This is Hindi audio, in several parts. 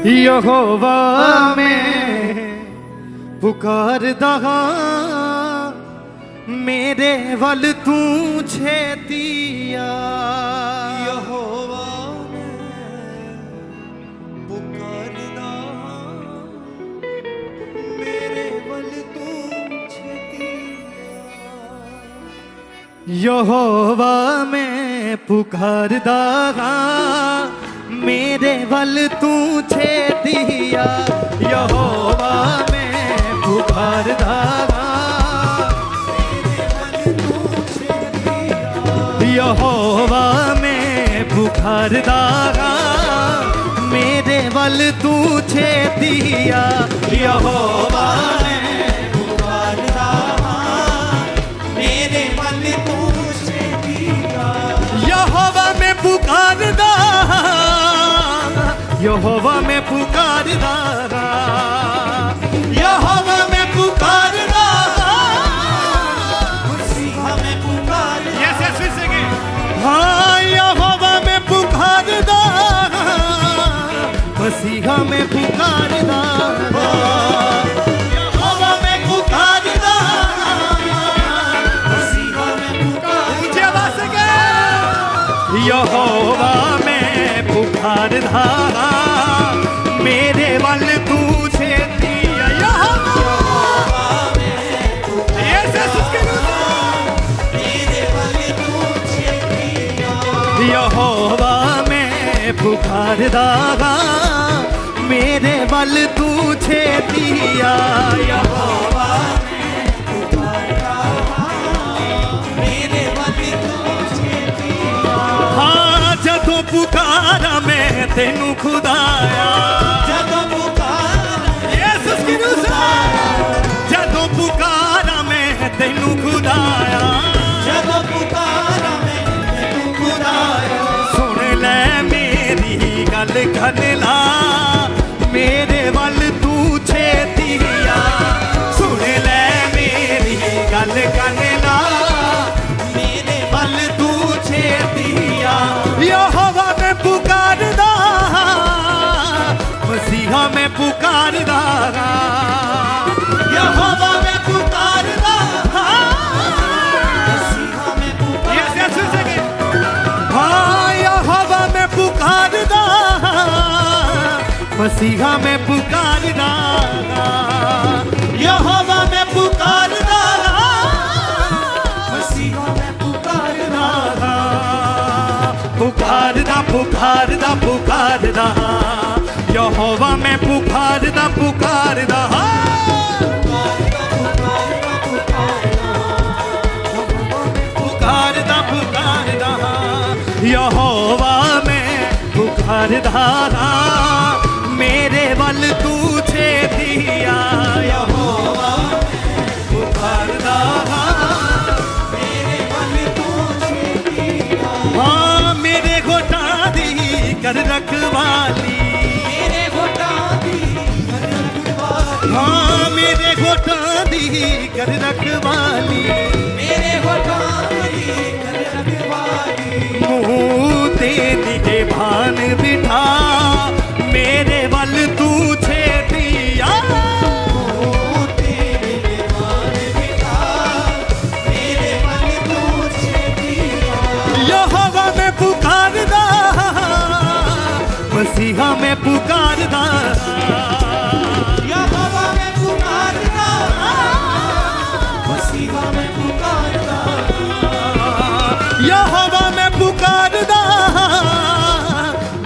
यहोवा में पुकारदा मेरे वल तू छेतिया। यहोवा में पुकारदा मेरे वल तू छेतिया। यहोवा में पुकारदा मेरे वल तू छेतिया। यहोवा में पुकारदा यहोवा में पुकारदा मेरे वल तू छेतिया। यहोवा में पुकारदा मेरे वल तू छेतिया। यहोवा में पुकारदा यहोवा में पुकारदा यहोवा में पुकारदा मसीहा में पुकारदा। यस यस फिर से हाँ यहोवा में पुकारदा मसीहा में पुकारदा। यहोवा में पुकारदा मसीहा में पुकारदा। ऊंची आवाज से यहोवा में पुकारदा मेरे वल तू छेतिया। यहोवा में मेरे वल तू छेतिया। यहोवा में पुकारदा मेरे वल तू छेतिया। यहोवा में पुकारदा मेरे वल तू छेतिया। हाँ जदों पुकारा मैं तेनू खुदाया। जदों पुकारा यीशु की जदों पुकारा मैं तेनू खुदाया। जदों पुकारा मैं तेनू खुदाया। सुन ले मेरी गल घन ला मेरे वल तू छेतिया। सुन ले मेरी गल घन ला मेरे वल तू छेतिया। यहोवा में पुकारदा मसीहा में पुकारदा। यहोवा में पुकारदा मसीहा में पुकारदा। हाँ यहोवा में पुकारदा मसीहा में पुकारदा। यहोवा में पुकारदा मसीहा में पुकारदा। पुकारदा पुकारदा पुकारदा यहोवा में पुकारदा पुकारदा। पुकारदा पुकारदा यहोवा में पुकारदा मेरे वल तू छेतिया। यहोवा में पुकारदा मेरे वल तू छेतिया। हाँ मेरे घोटा दी कर रखवाली। मेरे घोटा दी कर रखवाली। हाँ मेरे घोटा दी कर रखवाली। मेरे घोटा दी कर रखवाली। मुँह तेरी के भान बिठा मेरे वल तू छेतिया। तेरे दीवान बिठा मेरे वल तू छेतिया। यहोवा में पुकारदा मसीहा में पुकारदा। यहोवा में पुकारदा मसीहा में पुकारदा। यहोवा में पुकारदा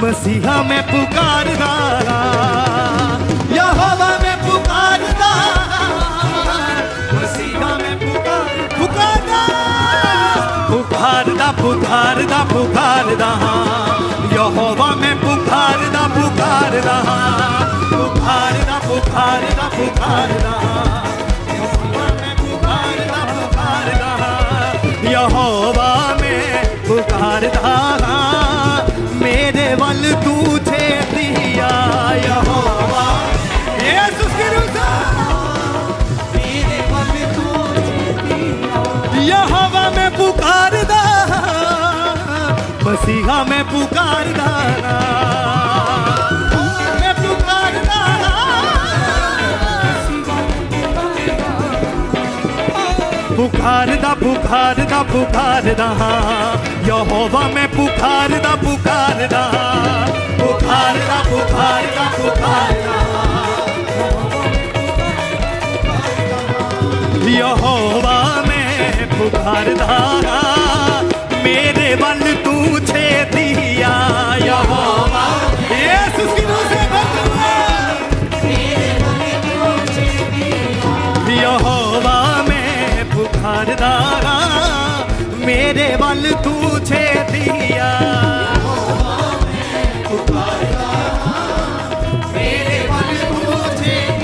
मसीहा में पुकारदा। यहोवा में पुकारदा मसीहा में पुकारदा। पुकारदा पुकारदा पुकारदा यहोवा में पुकारदा पुकारदा। पुकारदा पुकारदा पुकारदा यहोवा में पुकारदा पुकारदा। यहोवा में पुकारदा मेरे वल तू छेतिया। यहोवा यीशु की मेरे वल तू छेतिया। यहोवा में पुकारदा मसीहा में पुकारदा। पुकारदा पुकारदा पुकारदा यहोवा मैं पुकारदा पुकारदा पुकारदा पुकारदा पुकारदा यहोवा मैं पुकारदा मेरे वल तू छेतिया यहोवा यीशु की रूह से यहोवा मैं पुकारदा मेरे वल तू छेतिया मेरे वल तू छेतिया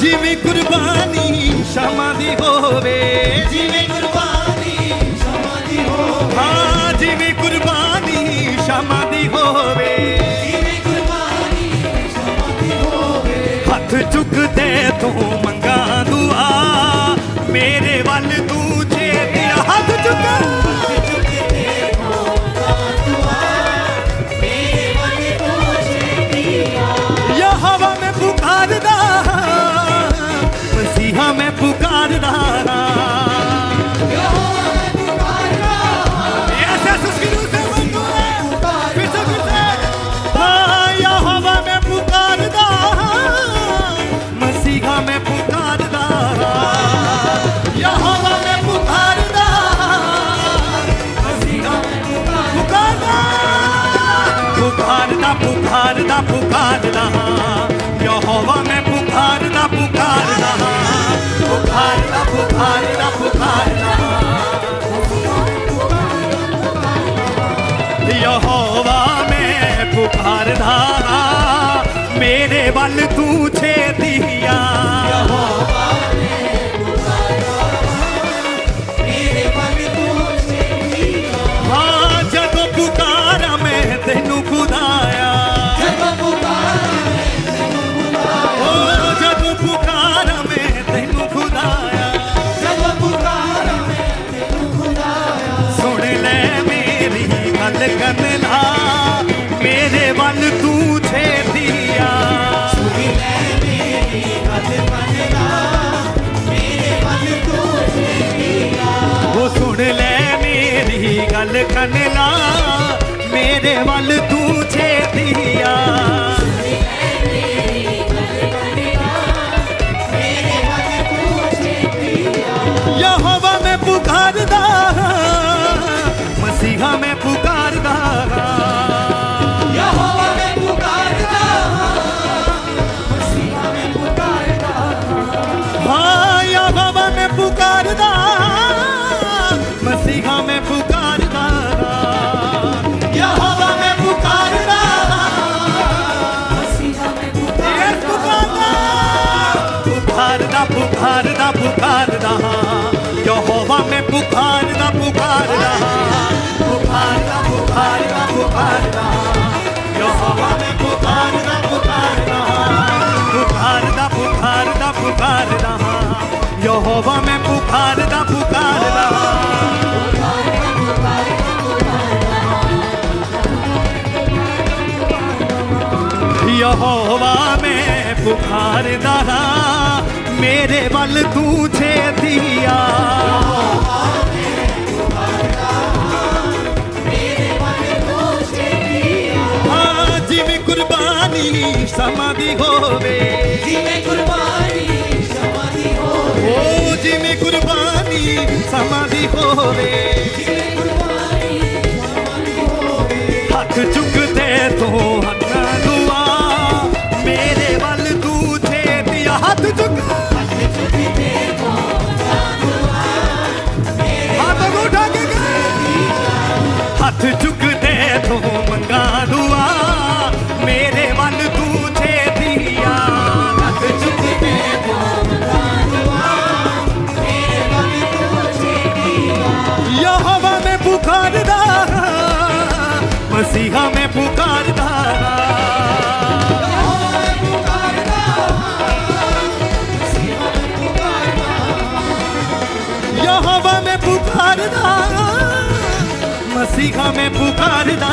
जिमें कुर्बानी क्षमा दी होवे जिमें कुर्बानी क्षमा दी होवे हाँ जिमें कुर्बानी क्षमा दी होवे जिमें कुर्बानी क्षमा दी होवे हथ चुकते तू मंगा दुआ मेरे वल तू छेतिया हाथ चुक चुकते हो दुआ मेरे वल तू छेतिया यहोवा मैं पुकारदा मसीहा मैं पुकारदा यहोवा मैं पुकारदा ऐसे उसकी रूह से मंगो फिर से हाँ यहोवा मैं पुकारदा मसीहा मैं पुकारदा यहोवा मैं पुकारदा मसीहा मैं पुकारदा पुकारदा पुकारदा पुकारदा यहोवा मैं पुकारदा पुकारदा पुकारदा पुकारदा पुकारदा यहोवा मैं पुकारदा मेरे वल तू छेतिया मेरे वल तू छेतिया हाँ जदों पुकारा मैं तेनू खुदाया जब पुकारा ओ जदों पुकारा मैं तेनू खुदाया जब पुकारा मैं तेनू खुदाया सुन ले मेरी गल कनला मेरे वल तू छेतिया सुन ले मेरी गल मनला मेरे वल तू छेतिया वो सुन ले मेरी गल कनला मेरे वल तू छेतिया मेरे वल तू छेतिया यहोवा मैं पुकारदा मसीहा मैं पुकारदा यहोवा मैं पुकारदा मसीहा मैं पुकारदा हाँ यहोवा मैं पुकारदा मसीहा मैं पुकारदा यहोवा मैं पुकारदा मसीहा मैं पुकारदा पुकारदा पुकारदा यहोवा मैं पुकारदा पुकारदा पुकारदा पुकारदा पुकारदा यहोवा मैं पुकारदा पुकारदा पुकारदा पुकारदा पुकारदा यहोवा मैं पुकारदा पुकारदा यहोवा मैं पुकारदा मेरे वल तू छेतिया हाँ जिमें कुर्बानी समाधि होवे जिमें कुर्बानी क्षमा दी होवे ओ जिमें कुर्बानी समाधि होवे जिमें कुर्बानी क्षमा दी होवे हथ चुकते तो हन्ना दुआ मेरे वल तू छेतिया हाथ चुक चुकते हो दुआ हाथ उठा के हाथ चुकते तो मंगा दुआ मेरे वल तू छेतिया हाथ चुकते हो दुआ मेरे वल तू छेतिया यहोवा मसीहा में पुकारदा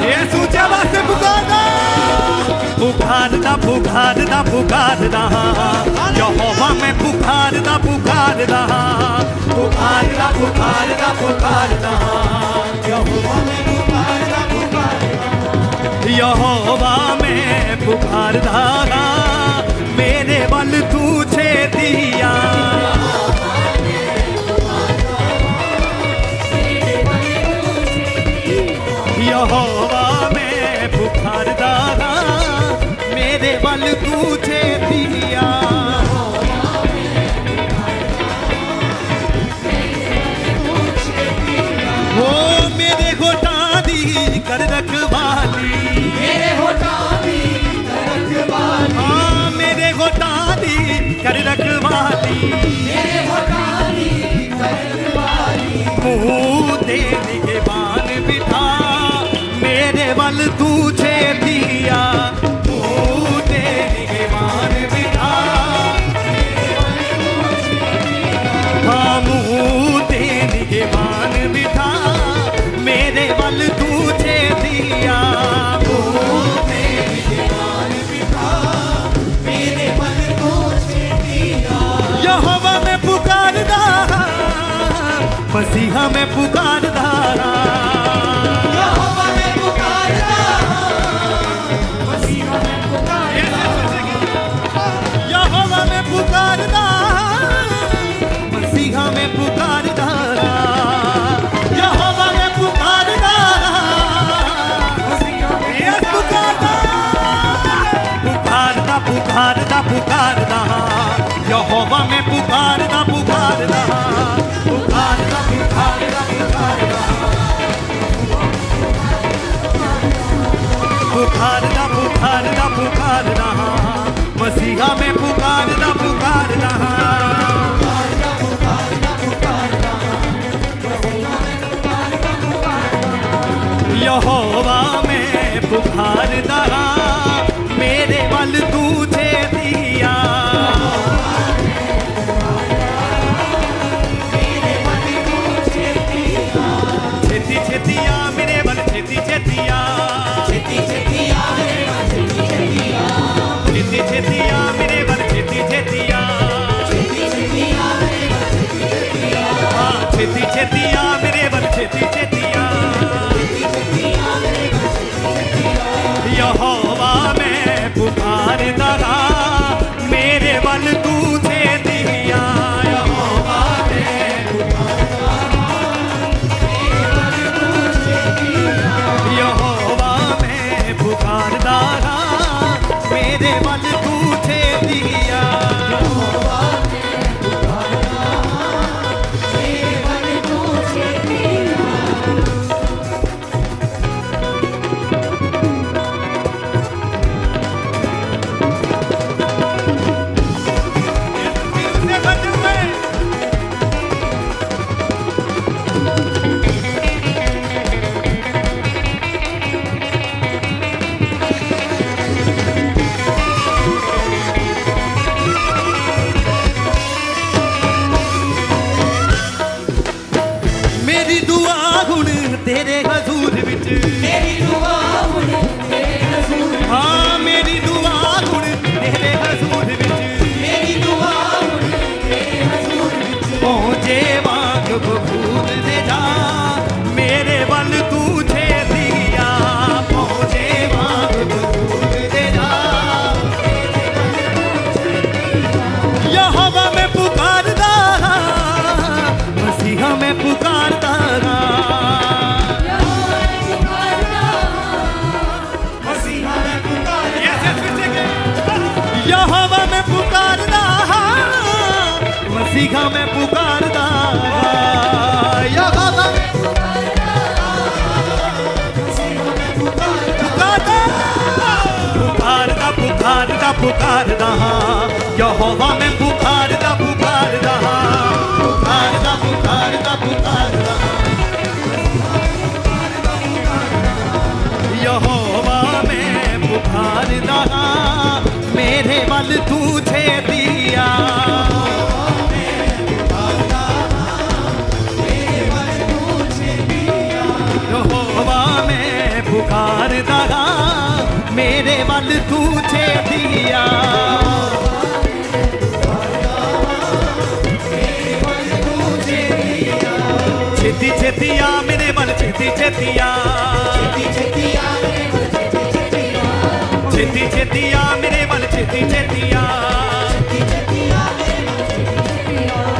यीशु जवा से पुकारदा पुकारदा पुकारदा पुकारदा यहोवा में पुकारदा पुकारदा पुकारदा पुकारदा पुकारदा यहोवा में पुकारदा पुकारदा यहोवा में पुकारदा मेरे बल तुझे दिया यहोवा में पुकारदा मेरे बल तुझे दिया वो मेरे होठा दी कर रखवाली मेरे होठा दी कर रखवाली हाँ मेरे होठा दी कर रखवाली मेरे होठा दी कर रखवाली मुँह देने के बान बिठा मेरे बल तुझे दिया मुँह देने के बान बिठा हाँ मुँह देने के बान बिठा मेरे बल तुझे दिया मुँह देने के बान बिठा मेरे बल तुझे दिया यहोवा में पुकारदा मसीहा में पुकारदा यहोवा में पुकारदा मसीहा में पुकारदा यहोवा में पुकारदा मसीहा में पुकारदा यहोवा में पुकारदा यस पुकारदा पुकारदा पुकारदा पुकारदा यहोवा में पुकारदा पुकारदा पुकारदा पुकारदा पुकारदा पुकारदा पुकारदा पुकारदा मसीहा में पुकारदा पुकारदा यहोवा में पुकारदा मेरे बल तुझे दिया छेती छेतिया मेरे बल छेती छेतिया छेती छेतिया मेरे बल छेती छेतिया छेती छेतिया मेरे बल छेती छेतिया छेती छेतिया मेरे बल छेती छेतिया हाँ छेती छेतिया मेरे बल छेती छेतिया यहोवा में पुकारदा मेरे बल तुझे दिया यहोवा में यहोवा में पुकारदा मेरे बल तुझे दिया मेरी दुआ हुण तेरे हजूर विच मेरी दुआ हुण तेरे हजूर हाँ मेरी दुआ हुण तेरे हजूर विच मेरी दुआ हुण तेरे हजूर पहुँचे वांग बबूल दे जा मेरे बल तुझे दिया पहुँचे वांग बबूल दे जा यहोवा में पुकारदा मसीहा में पुकारदा मसीहा में पुकारदा यहोवा में पुकारदा मसीहा में पुकारदा यहोवा में पुकारदा पुकारदा पुकारदा यहोवा में पुकारदा पुकारदा पुकारदा पुकारदा पुकारदा यहोवा में पुकारदा मेरे बल तुझे दिया बल तुझे दिया। छेती छेतिया मेरे बल छेती छेतिया, छेती छेतिया मेरे बल छेती छेतिया,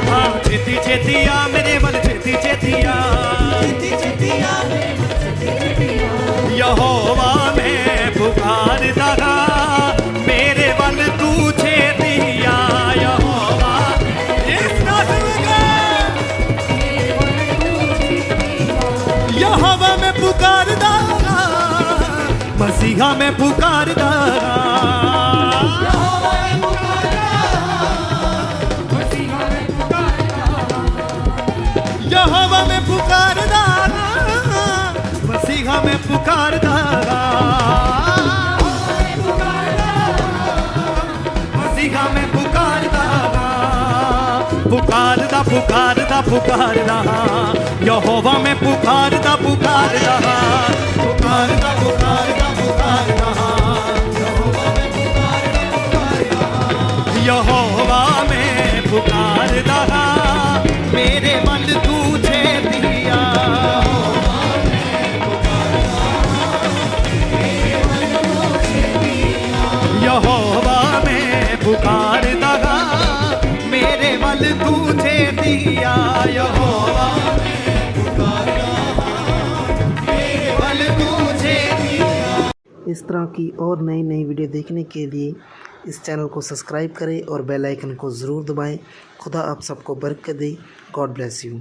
हाँ छेती छेतिया मेरे बल छेती छेतिया। यहोवा मैं पुकारदा मेरे बल तुझे दिया। यहोवा इस यहोवा मैं पुकारदा मसीहा में पुकारदा, यहोवा में पुकारदा मसीहा में पुकारदा, मसीहा में पुकारदा, पुकारदा पुकारदा पुकारदा यहोवा में पुकारदा पुकारदा, पुकारदा पुकारदा पुकारदा यहोवा में पुकारदा मेरे बल तुझे दिया। यहोवा में पुकारदा मेरे बल तुझे दिया। यहोवा मेरे बल तुझे दिया। इस तरह की और नई नई वीडियो देखने के लिए इस चैनल को सब्सक्राइब करें और बेल आइकन को ज़रूर दबाएं। खुदा आप सबको बरकत दे। God bless you.